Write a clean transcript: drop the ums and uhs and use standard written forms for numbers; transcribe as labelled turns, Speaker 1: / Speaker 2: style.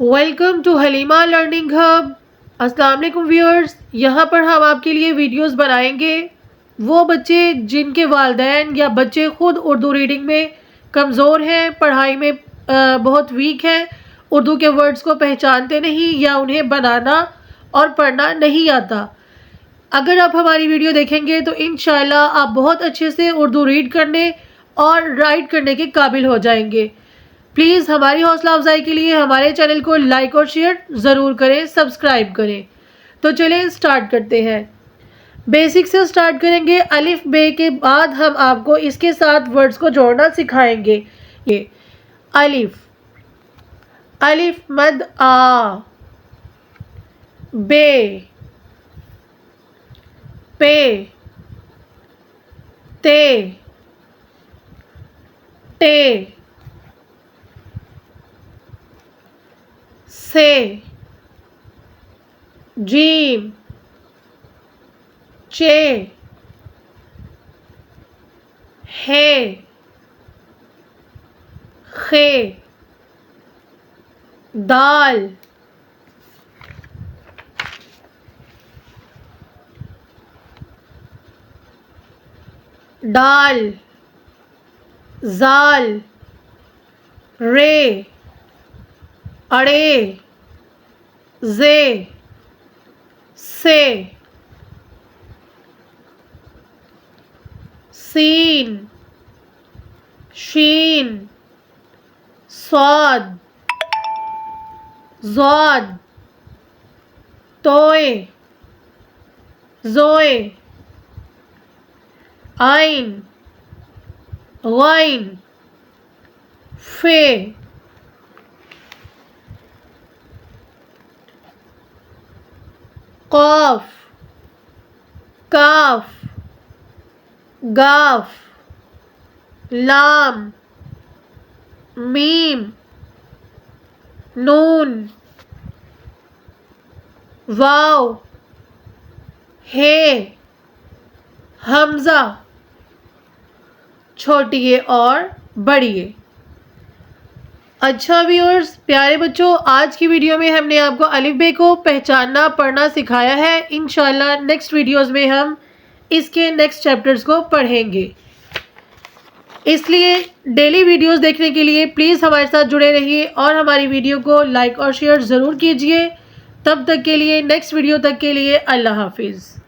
Speaker 1: Welcome to Halima learning hub. السلام علیکم viewers, یہاں پر ہم آپ کے لیے ویڈیوز بنائیں گے۔ وہ بچے جن کے والدین یا بچے خود اردو ریڈنگ میں کمزور ہیں، پڑھائی میں بہت ویک ہیں، اردو کے ورڈز کو پہچانتے نہیں یا انہیں بنانا اور پڑھنا نہیں آتا، اگر آپ ہماری ویڈیو دیکھیں گے تو انشاءاللہ آپ بہت اچھے سے اردو ریڈ کرنے اور رائٹ کرنے کے قابل ہو جائیں گے۔ پلیز ہماری حوصلہ افزائی کے لیے ہمارے چینل کو لائک اور شیئر ضرور کریں، سبسکرائب کریں۔ تو چلیں سٹارٹ کرتے ہیں۔ بیسک سے سٹارٹ کریں گے۔ الف بے کے بعد ہم آپ کو اس کے ساتھ ورڈز کو جوڑنا سکھائیں گے۔ یہ الف، الف مد آ، بے، پے، تے، ٹے، سے، جیم، چے، ہے، خے، دال، ڈال، زال، رے، اڑے، زے، سے، سین، شین، صاد، ضاد، توئے، زوئے، عین، غین، فے، قاف، کاف، گاف، لام، میم، نون، واو، ہے، حمزہ، چھوٹیے اور بڑیے۔ اچھا ویورز، پیارے بچوں، آج کی ویڈیو میں ہم نے آپ کو الف بے کو پہچاننا پڑھنا سکھایا ہے۔ انشاءاللہ نیکسٹ ویڈیوز میں ہم اس کے نیکسٹ چیپٹرز کو پڑھیں گے۔ اس لیے ڈیلی ویڈیوز دیکھنے کے لیے پلیز ہمارے ساتھ جڑے رہیے اور ہماری ویڈیو کو لائک اور شیئر ضرور کیجیے۔ تب تک کے لیے، نیکسٹ ویڈیو تک کے لیے، اللہ حافظ۔